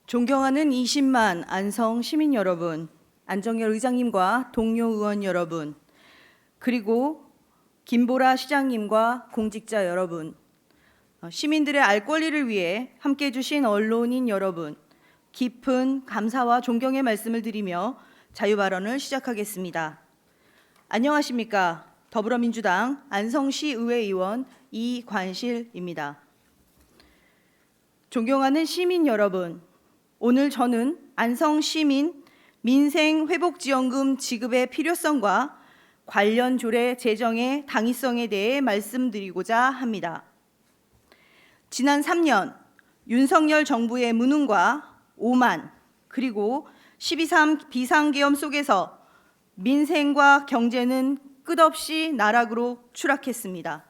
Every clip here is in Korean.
존경하는 20만 안성 시민 여러분, 안정열 의장님과 동료 의원 여러분, 그리고 김보라 시장님과 공직자 여러분, 시민들의 알 권리를 위해 함께해 주신 언론인 여러분, 깊은 감사와 존경의 말씀을 드리며 자유발언을 시작하겠습니다. 안녕하십니까? 더불어민주당 안성시 의회의원 이관실입니다. 존경하는 시민 여러분, 오늘 저는 안성시민 민생회복지원금 지급의 필요성과 관련 조례 제정의 당위성에 대해 말씀드리고자 합니다. 지난 3년 윤석열 정부의 무능과 오만 그리고 12.3 비상계엄 속에서 민생과 경제는 끝없이 나락으로 추락했습니다.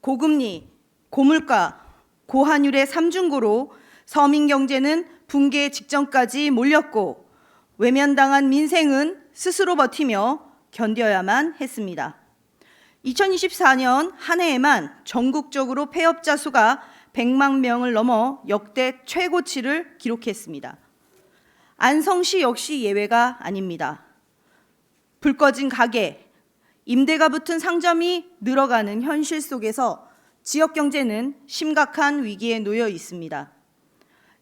고금리, 고물가, 고환율의 삼중고로 서민 경제는 붕괴 직전까지 몰렸고 외면당한 민생은 스스로 버티며 견뎌야만 했습니다. 2024년 한 해에만 전국적으로 폐업자 수가 100만 명을 넘어 역대 최고치를 기록했습니다. 안성시 역시 예외가 아닙니다. 불 꺼진 가게, 임대가 붙은 상점이 늘어가는 현실 속에서 지역 경제는 심각한 위기에 놓여 있습니다.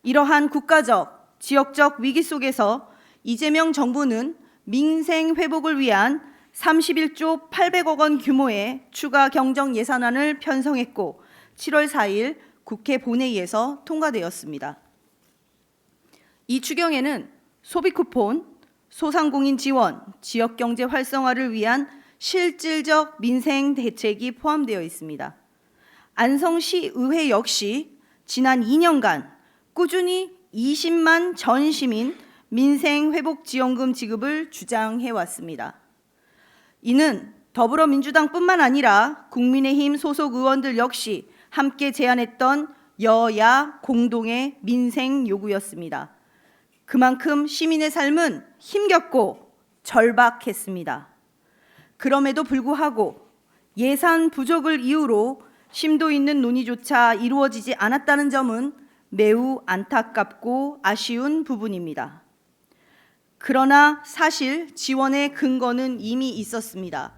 이러한 국가적, 지역적 위기 속에서 이재명 정부는 민생 회복을 위한 31조 800억 원 규모의 추가 경정 예산안을 편성했고 7월 4일 국회 본회의에서 통과되었습니다. 이 추경에는 소비 쿠폰, 소상공인 지원, 지역 경제 활성화를 위한 실질적 민생 대책이 포함되어 있습니다. 안성시 의회 역시 지난 2년간 꾸준히 20만 전 시민 민생회복지원금 지급을 주장해 왔습니다. 이는 더불어민주당뿐만 아니라 국민의힘 소속 의원들 역시 함께 제안했던 여야 공동의 민생 요구였습니다. 그만큼 시민의 삶은 힘겹고 절박했습니다. 그럼에도 불구하고 예산 부족을 이유로 심도 있는 논의조차 이루어지지 않았다는 점은 매우 안타깝고 아쉬운 부분입니다. 그러나 사실 지원의 근거는 이미 있었습니다.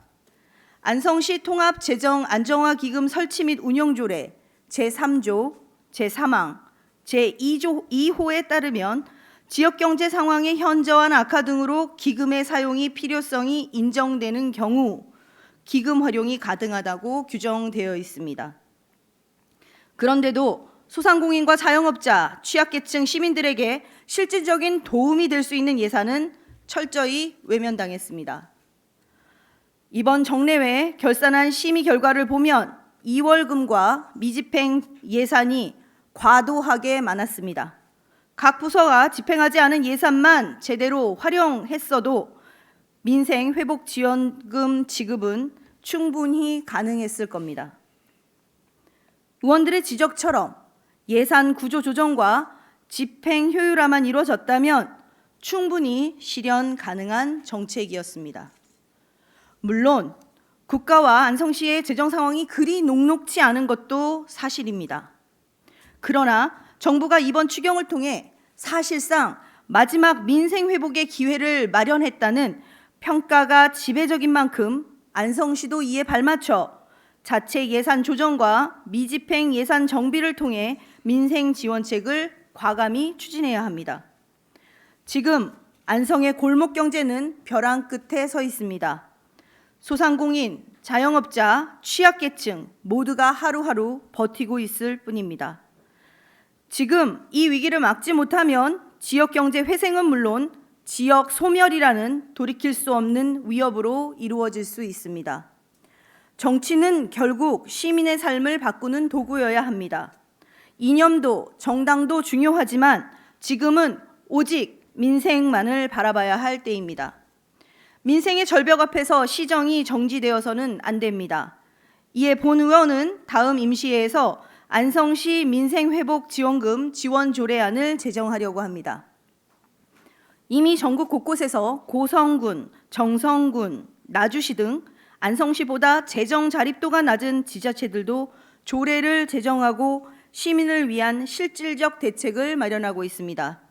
안성시 통합재정안정화기금 설치 및 운영조례 제3조, 제3항, 제2호에 따르면 지역경제 상황의 현저한 악화 등으로 기금의 사용이 필요성이 인정되는 경우 기금 활용이 가능하다고 규정되어 있습니다. 그런데도 소상공인과 자영업자, 취약계층 시민들에게 실질적인 도움이 될 수 있는 예산은 철저히 외면당했습니다. 이번 정례회 결산한 심의 결과를 보면 2월금과 미집행 예산이 과도하게 많았습니다. 각 부서가 집행하지 않은 예산만 제대로 활용했어도 민생회복지원금 지급은 충분히 가능했을 겁니다. 의원들의 지적처럼 예산 구조 조정과 집행 효율화만 이루어졌다면 충분히 실현 가능한 정책이었습니다. 물론 국가와 안성시의 재정 상황이 그리 녹록지 않은 것도 사실입니다. 그러나 정부가 이번 추경을 통해 사실상 마지막 민생 회복의 기회를 마련했다는 평가가 지배적인 만큼 안성시도 이에 발맞춰 자체 예산 조정과 미집행 예산 정비를 통해 민생 지원책을 과감히 추진해야 합니다. 지금 안성의 골목 경제는 벼랑 끝에 서 있습니다. 소상공인, 자영업자, 취약계층 모두가 하루하루 버티고 있을 뿐입니다. 지금 이 위기를 막지 못하면 지역 경제 회생은 물론 지역 소멸이라는 돌이킬 수 없는 위협으로 이루어질 수 있습니다. 정치는 결국 시민의 삶을 바꾸는 도구여야 합니다. 이념도 정당도 중요하지만 지금은 오직 민생만을 바라봐야 할 때입니다. 민생의 절벽 앞에서 시정이 정지되어서는 안 됩니다. 이에 본 의원은 다음 임시회에서 안성시 민생회복지원금 지원조례안을 제정하려고 합니다. 이미 전국 곳곳에서 고성군, 정성군, 나주시 등 안성시보다 재정 자립도가 낮은 지자체들도 조례를 제정하고 시민을 위한 실질적 대책을 마련하고 있습니다.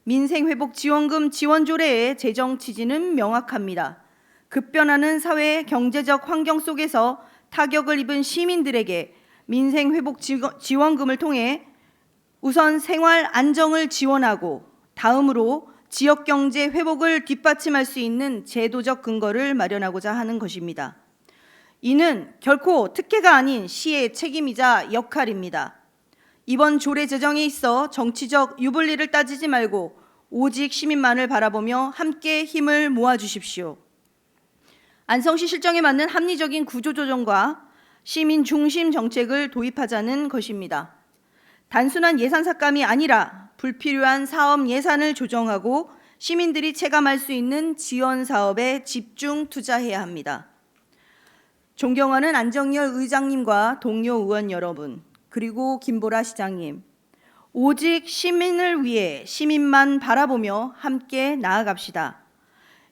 민생회복지원금 지원조례의 재정 취지는 명확합니다. 급변하는 사회 경제적 환경 속에서 타격을 입은 시민들에게 민생회복지원금을 통해 우선 생활 안정을 지원하고 다음으로 지역경제 회복을 뒷받침할 수 있는 제도적 근거를 마련하고자 하는 것입니다. 이는 결코 특혜가 아닌 시의 책임이자 역할입니다. 이번 조례 제정에 있어 정치적 유불리를 따지지 말고 오직 시민만을 바라보며 함께 힘을 모아주십시오. 안성시 실정에 맞는 합리적인 구조조정과 시민 중심 정책을 도입하자는 것입니다. 단순한 예산 삭감이 아니라 불필요한 사업 예산을 조정하고 시민들이 체감할 수 있는 지원 사업에 집중 투자해야 합니다. 존경하는 안정열 의장님과 동료 의원 여러분, 그리고 김보라 시장님, 오직 시민을 위해 시민만 바라보며 함께 나아갑시다.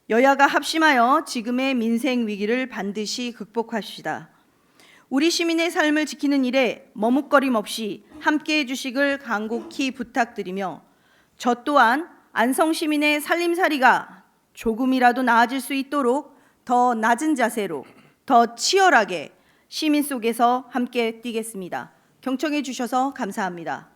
여야가 합심하여 지금의 민생 위기를 반드시 극복합시다. 우리 시민의 삶을 지키는 일에 머뭇거림 없이 함께해 주시길 간곡히 부탁드리며 저 또한 안성 시민의 살림살이가 조금이라도 나아질 수 있도록 더 낮은 자세로 더 치열하게 시민 속에서 함께 뛰겠습니다. 경청해 주셔서 감사합니다.